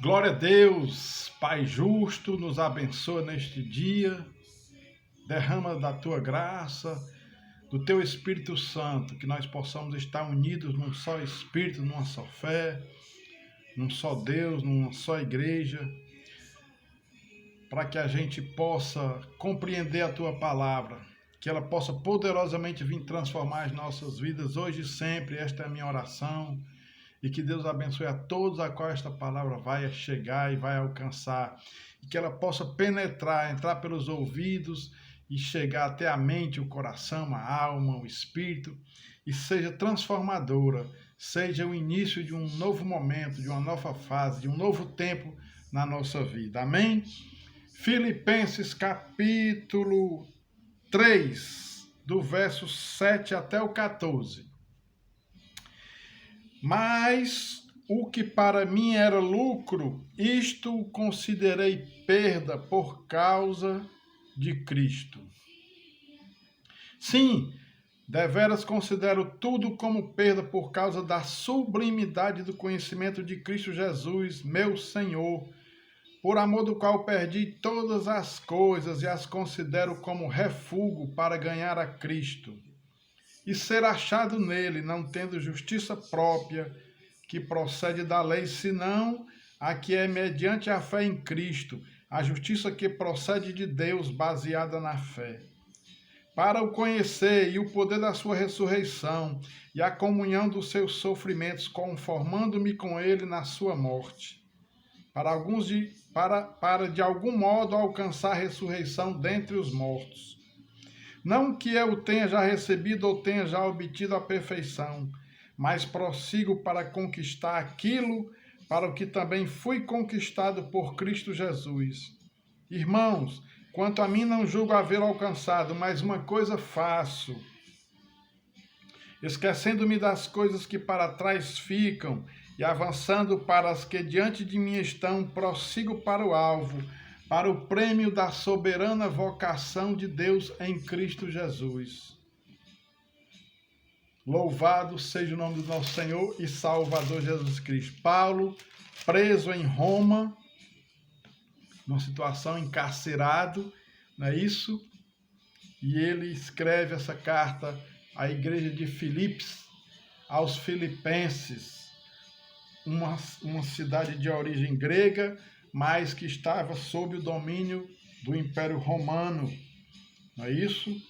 Glória a Deus, Pai justo, nos abençoa neste dia, derrama da tua graça, do teu Espírito Santo, que nós possamos estar unidos num só Espírito, numa só fé, num só Deus, numa só igreja, para que a gente possa compreender a tua palavra, que ela possa poderosamente vir transformar as nossas vidas hoje e sempre. Esta é a minha oração. E que Deus abençoe a todos a qual esta palavra vai chegar e vai alcançar. E que ela possa penetrar, entrar pelos ouvidos e chegar até a mente, o coração, a alma, o espírito. E seja transformadora, seja o início de um novo momento, de uma nova fase, de um novo tempo na nossa vida. Amém? Filipenses capítulo 3, do verso 7 até o 14. Mas o que para mim era lucro, isto o considerei perda por causa de Cristo. Sim, deveras considero tudo como perda por causa da sublimidade do conhecimento de Cristo Jesus, meu Senhor, por amor do qual perdi todas as coisas e as considero como refúgio para ganhar a Cristo e ser achado nele, não tendo justiça própria que procede da lei, senão a que é mediante a fé em Cristo, a justiça que procede de Deus, baseada na fé. Para o conhecer e o poder da sua ressurreição e a comunhão dos seus sofrimentos, conformando-me com ele na sua morte, para de algum modo alcançar a ressurreição dentre os mortos. Não que eu tenha já recebido ou tenha já obtido a perfeição, mas prossigo para conquistar aquilo para o que também fui conquistado por Cristo Jesus. Irmãos, quanto a mim não julgo haver alcançado, mas uma coisa faço, esquecendo-me das coisas que para trás ficam e avançando para as que diante de mim estão, prossigo para o alvo, para o prêmio da soberana vocação de Deus em Cristo Jesus. Louvado seja o nome do nosso Senhor e Salvador Jesus Cristo. Paulo, preso em Roma, numa situação encarcerado, não é isso? E ele escreve essa carta à igreja de Filipos, aos filipenses, uma cidade de origem grega, mas que estava sob o domínio do Império Romano, não é isso?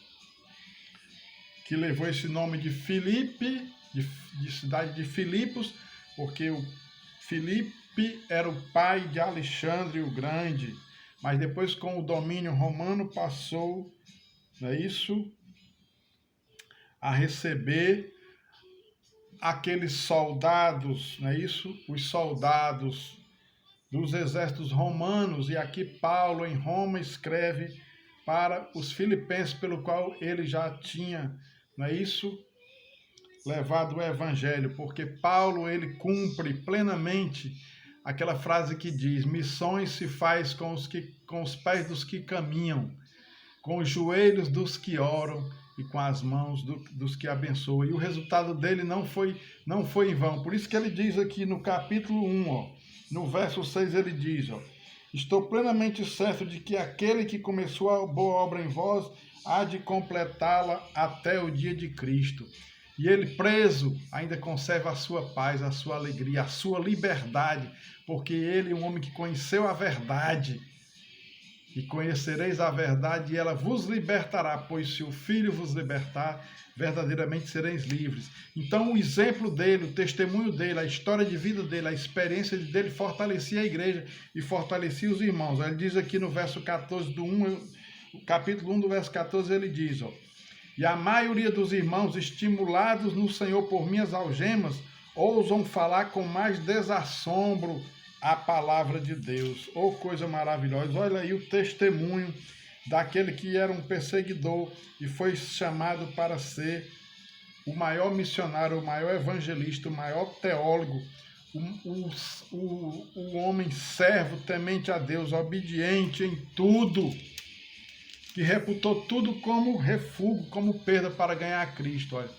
Que levou esse nome de Filipe, de cidade de Filipos, porque o Filipe era o pai de Alexandre o Grande, mas depois com o domínio romano passou, não é isso? A receber aqueles soldados, não é isso? Os soldados dos exércitos romanos, e aqui Paulo em Roma escreve para os filipenses, pelo qual ele já tinha, não é isso, levado o evangelho, porque Paulo ele cumpre plenamente aquela frase que diz: missões se faz com os pés dos que caminham, com os joelhos dos que oram e com as mãos dos que abençoam. E o resultado dele não foi em vão. Por isso que ele diz aqui no capítulo 1, no verso 6 ele diz, estou plenamente certo de que aquele que começou a boa obra em vós há de completá-la até o dia de Cristo. E ele preso ainda conserva a sua paz, a sua alegria, a sua liberdade, porque ele é um homem que conheceu a verdade. E conhecereis a verdade e ela vos libertará, pois se o Filho vos libertar, verdadeiramente sereis livres. Então o exemplo dele, o testemunho dele, a história de vida dele, a experiência dele fortalecia a igreja e fortalecia os irmãos. Ele diz aqui no verso 14 do 1, capítulo 1 do verso 14, ele diz, e a maioria dos irmãos, estimulados no Senhor por minhas algemas, ousam falar com mais desassombro a palavra de Deus. Oh, coisa maravilhosa. Olha aí o testemunho daquele que era um perseguidor e foi chamado para ser o maior missionário, o maior evangelista, o maior teólogo, o homem servo, temente a Deus, obediente em tudo, que reputou tudo como refúgio, como perda para ganhar a Cristo. Olha.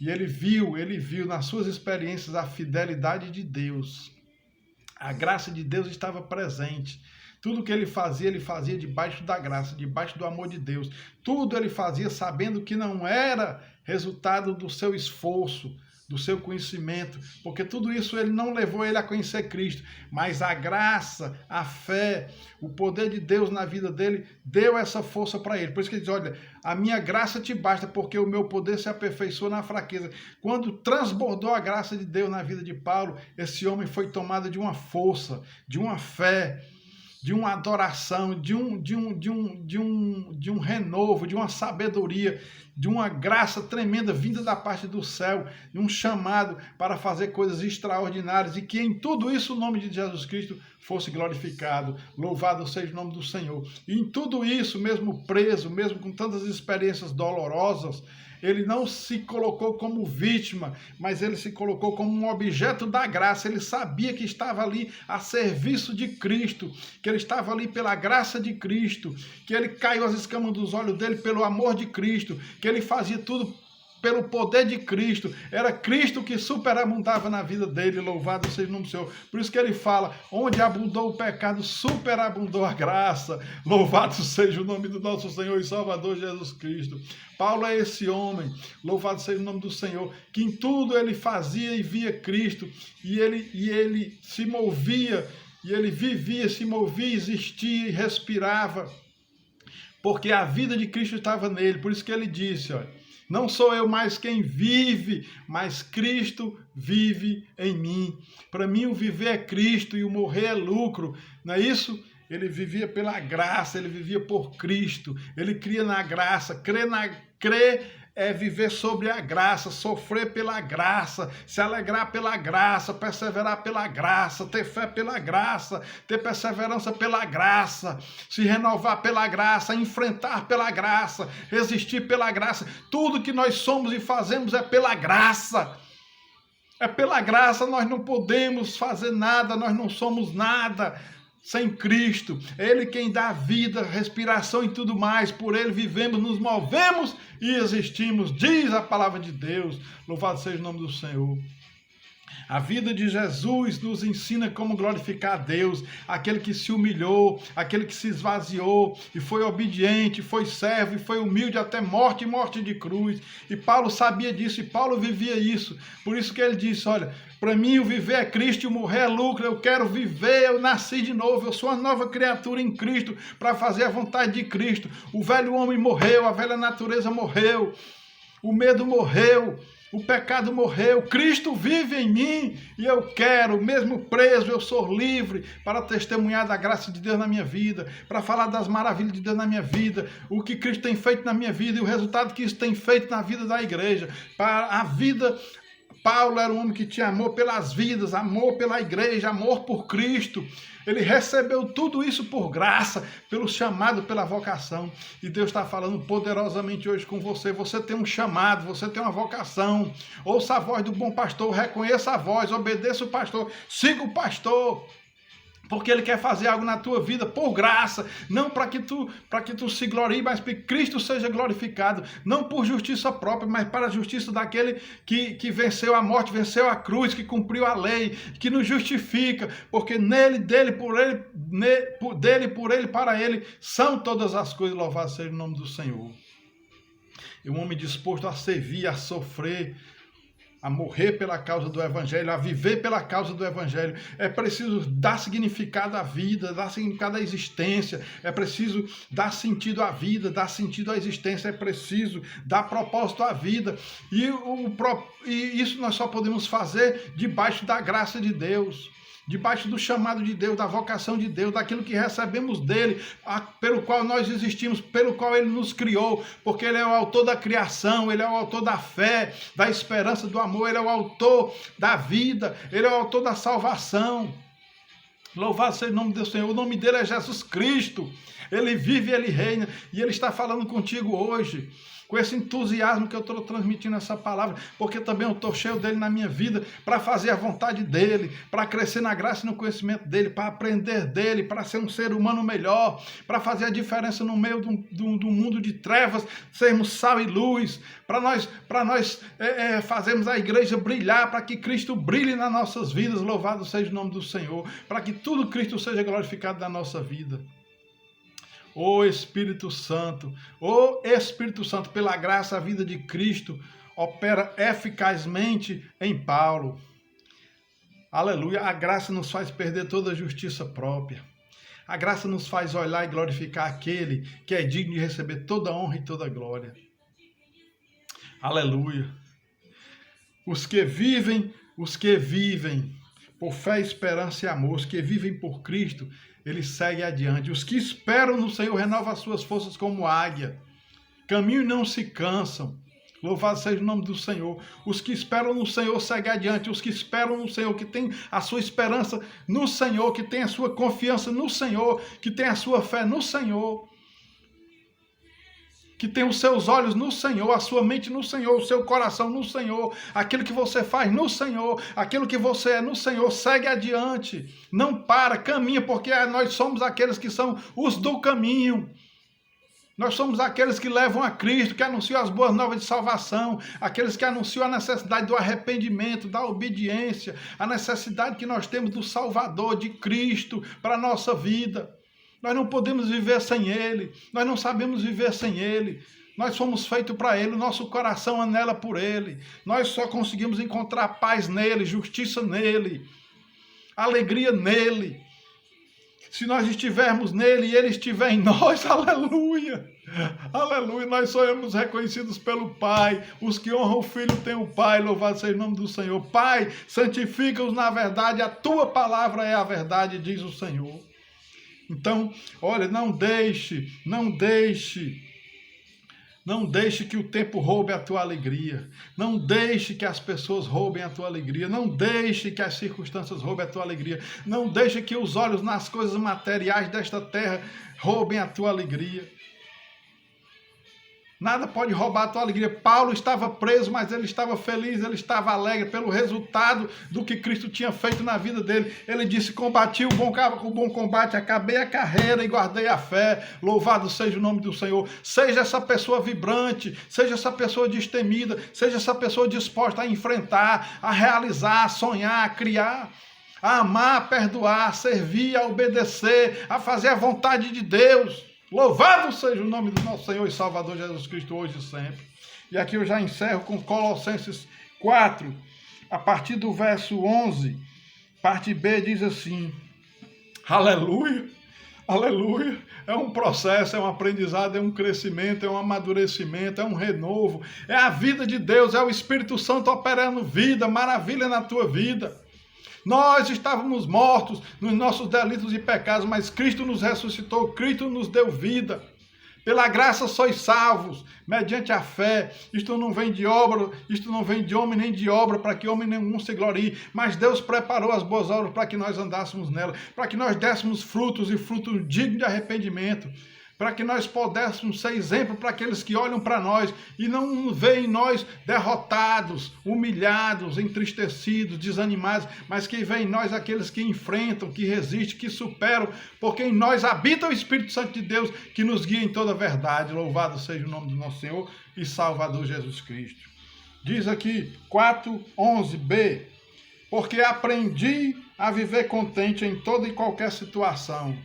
E ele viu nas suas experiências a fidelidade de Deus, A graça de Deus estava presente. Tudo que ele fazia debaixo da graça, debaixo do amor de Deus. Tudo ele fazia sabendo que não era resultado do seu esforço, do seu conhecimento, porque tudo isso ele não levou ele a conhecer Cristo, mas a graça, a fé, o poder de Deus na vida dele deu essa força para ele. Por isso que ele diz, olha, a minha graça te basta, porque o meu poder se aperfeiçoa na fraqueza. Quando transbordou a graça de Deus na vida de Paulo, esse homem foi tomado de uma força, de uma fé, de uma adoração, de um renovo, de uma sabedoria, de uma graça tremenda vinda da parte do céu, de um chamado para fazer coisas extraordinárias, e que em tudo isso o nome de Jesus Cristo fosse glorificado. Louvado seja o nome do Senhor. E em tudo isso, mesmo preso, mesmo com tantas experiências dolorosas, ele não se colocou como vítima, mas ele se colocou como um objeto da graça. Ele sabia que estava ali a serviço de Cristo, que ele estava ali pela graça de Cristo, que ele caiu as escamas dos olhos dele pelo amor de Cristo, que ele fazia tudo pelo poder de Cristo. Era Cristo que superabundava na vida dele. Louvado seja o nome do Senhor. Por isso que ele fala, onde abundou o pecado, superabundou a graça. Louvado seja o nome do nosso Senhor e Salvador Jesus Cristo. Paulo é esse homem, louvado seja o nome do Senhor, que em tudo ele fazia e via Cristo, e ele se movia, e ele vivia, se movia, existia e respirava, porque a vida de Cristo estava nele. Por isso que ele disse, olha, não sou eu mais quem vive, mas Cristo vive em mim. Para mim o viver é Cristo e o morrer é lucro, não é isso? Ele vivia pela graça, ele vivia por Cristo, ele cria na graça. Crer é viver sobre a graça, sofrer pela graça, se alegrar pela graça, perseverar pela graça, ter fé pela graça, ter perseverança pela graça, se renovar pela graça, enfrentar pela graça, resistir pela graça. Tudo que nós somos e fazemos é pela graça. É pela graça, nós não podemos fazer nada, nós não somos nada sem Cristo. É Ele quem dá vida, respiração e tudo mais. Por Ele vivemos, nos movemos e existimos. Diz a palavra de Deus. Louvado seja o nome do Senhor. A vida de Jesus nos ensina como glorificar a Deus, aquele que se humilhou, aquele que se esvaziou e foi obediente, foi servo e foi humilde até morte e morte de cruz. E Paulo sabia disso e Paulo vivia isso. Por isso que ele disse, olha, para mim o viver é Cristo e o morrer é lucro. Eu quero viver, eu nasci de novo, eu sou uma nova criatura em Cristo para fazer a vontade de Cristo. O velho homem morreu, a velha natureza morreu, o medo morreu, o pecado morreu, Cristo vive em mim e eu quero, mesmo preso, eu sou livre para testemunhar da graça de Deus na minha vida, para falar das maravilhas de Deus na minha vida, o que Cristo tem feito na minha vida e o resultado que isso tem feito na vida da igreja. Para a vida, Paulo era um homem que tinha amor pelas vidas, amor pela igreja, amor por Cristo. Ele recebeu tudo isso por graça, pelo chamado, pela vocação. E Deus está falando poderosamente hoje com você. Você tem um chamado, você tem uma vocação. Ouça a voz do bom pastor, reconheça a voz, obedeça o pastor, siga o pastor. Porque Ele quer fazer algo na tua vida por graça, não para que tu se glorie, mas para que Cristo seja glorificado, não por justiça própria, mas para a justiça daquele que venceu a morte, venceu a cruz, que cumpriu a lei, que nos justifica, porque nele, dele, por ele, para ele, são todas as coisas. Louvado seja o nome do Senhor. É um homem disposto a servir, a sofrer, a morrer pela causa do Evangelho, a viver pela causa do Evangelho. É preciso dar significado à vida, dar significado à existência, é preciso dar sentido à vida, dar sentido à existência, é preciso dar propósito à vida. E isso nós só podemos fazer debaixo da graça de Deus, debaixo do chamado de Deus, da vocação de Deus, daquilo que recebemos dele, pelo qual nós existimos, pelo qual ele nos criou, porque ele é o autor da criação, ele é o autor da fé, da esperança, do amor, ele é o autor da vida, ele é o autor da salvação. Louvado seja o nome do Senhor, o nome dele é Jesus Cristo, ele vive, ele reina, e ele está falando contigo hoje. com esse entusiasmo que eu estou transmitindo essa palavra, porque também eu estou cheio dele na minha vida, para fazer a vontade dele, para crescer na graça e no conhecimento dele, para aprender dele, para ser um ser humano melhor, para fazer a diferença no meio do mundo de trevas, sermos sal e luz, para nós fazermos a igreja brilhar, para que Cristo brilhe nas nossas vidas, louvado seja o nome do Senhor, para que tudo Cristo seja glorificado na nossa vida. Ó Espírito Santo, pela graça, a vida de Cristo opera eficazmente em Paulo. Aleluia, a graça nos faz perder toda a justiça própria. A graça nos faz olhar e glorificar aquele que é digno de receber toda a honra e toda a glória. Aleluia. Os que vivem por fé, esperança e amor, os que vivem por Cristo, eles seguem adiante. Os que esperam no Senhor renovam as suas forças como águia. Caminham e não se cansam. Louvado seja o nome do Senhor. Os que esperam no Senhor seguem adiante. Os que esperam no Senhor, que tem a sua esperança no Senhor, que tem a sua confiança no Senhor, que tem a sua fé no Senhor, que tem os seus olhos no Senhor, a sua mente no Senhor, o seu coração no Senhor, aquilo que você faz no Senhor, aquilo que você é no Senhor, segue adiante, não para, caminha, porque nós somos aqueles que são os do caminho. Nós somos aqueles que levam a Cristo, que anunciam as boas novas de salvação, aqueles que anunciam a necessidade do arrependimento, da obediência, a necessidade que nós temos do Salvador, de Cristo, para a nossa vida. Nós não podemos viver sem Ele, nós não sabemos viver sem Ele. Nós fomos feitos para Ele, o nosso coração anela por Ele. Nós só conseguimos encontrar paz nele, justiça nele, alegria nele. Se nós estivermos nele e Ele estiver em nós, aleluia, aleluia, nós somos reconhecidos pelo Pai. Os que honram o Filho têm o Pai, louvado seja o nome do Senhor. Pai, santifica-os na verdade, a Tua palavra é a verdade, diz o Senhor. Então, olha, não deixe que o tempo roube a tua alegria. Não deixe que as pessoas roubem a tua alegria. Não deixe que as circunstâncias roubem a tua alegria. Não deixe que os olhos nas coisas materiais desta terra roubem a tua alegria. Nada pode roubar a tua alegria. Paulo estava preso, mas ele estava feliz, ele estava alegre pelo resultado do que Cristo tinha feito na vida dele. Ele disse, combati o bom combate, acabei a carreira e guardei a fé. Louvado seja o nome do Senhor. Seja essa pessoa vibrante, seja essa pessoa destemida, seja essa pessoa disposta a enfrentar, a realizar, a sonhar, a criar, a amar, a perdoar, a servir, a obedecer, a fazer a vontade de Deus. Louvado seja o nome do nosso Senhor e Salvador Jesus Cristo, hoje e sempre. E aqui eu já encerro com Colossenses 4, a partir do verso 11, parte B, diz assim, aleluia, aleluia, é um processo, é um aprendizado, é um crescimento, é um amadurecimento, é um renovo, é a vida de Deus, é o Espírito Santo operando vida, maravilha na tua vida. Nós estávamos mortos nos nossos delitos e pecados, mas Cristo nos ressuscitou, Cristo nos deu vida. Pela graça sois salvos, mediante a fé. Isto não vem de obra, isto não vem de homem nem de obra, para que homem nenhum se glorie. Mas Deus preparou as boas obras para que nós andássemos nela, para que nós dessemos frutos e frutos dignos de arrependimento, para que nós pudéssemos ser exemplo para aqueles que olham para nós e não veem nós derrotados, humilhados, entristecidos, desanimados, mas que veem em nós aqueles que enfrentam, que resistem, que superam, porque em nós habita o Espírito Santo de Deus, que nos guia em toda a verdade. Louvado seja o nome do nosso Senhor e Salvador Jesus Cristo. Diz aqui 4:11b, porque aprendi a viver contente em toda e qualquer situação,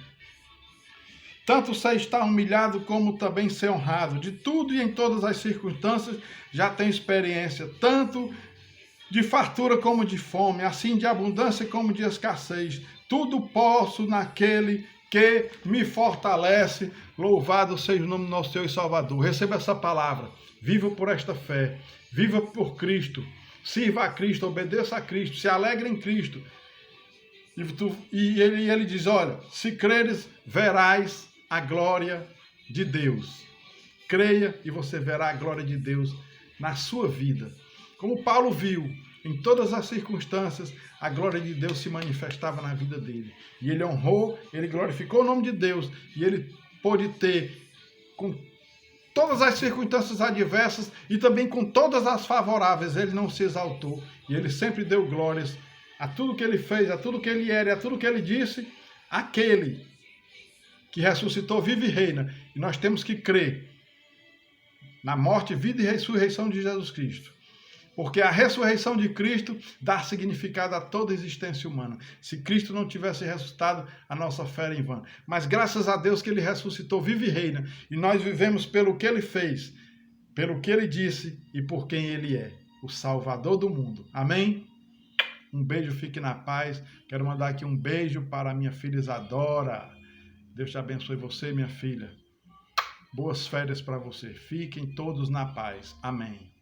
tanto ser estar humilhado como também ser honrado. De tudo e em todas as circunstâncias já tenho experiência, tanto de fartura como de fome, assim de abundância como de escassez. Tudo posso naquele que me fortalece. Louvado seja o nome do nosso Senhor e Salvador. Receba essa palavra. Viva por esta fé. Viva por Cristo. Sirva a Cristo, obedeça a Cristo, se alegre em Cristo. E ele diz, olha, se creres, verás a glória de Deus. Creia e você verá a glória de Deus na sua vida. Como Paulo viu, em todas as circunstâncias, a glória de Deus se manifestava na vida dele. E ele honrou, ele glorificou o nome de Deus, e ele pôde ter com todas as circunstâncias adversas e também com todas as favoráveis, ele não se exaltou. E ele sempre deu glórias a tudo que ele fez, a tudo que ele era e a tudo que ele disse. Aquele que ressuscitou, vive e reina. E nós temos que crer na morte, vida e ressurreição de Jesus Cristo. Porque a ressurreição de Cristo dá significado a toda a existência humana. Se Cristo não tivesse ressuscitado, a nossa fé era em vão. Mas graças a Deus que ele ressuscitou, vive e reina. E nós vivemos pelo que ele fez, pelo que ele disse e por quem ele é. O Salvador do mundo. Amém? Um beijo, fique na paz. Quero mandar aqui um beijo para a minha filha Isadora. Deus te abençoe você, minha filha. Boas férias para você. Fiquem todos na paz. Amém.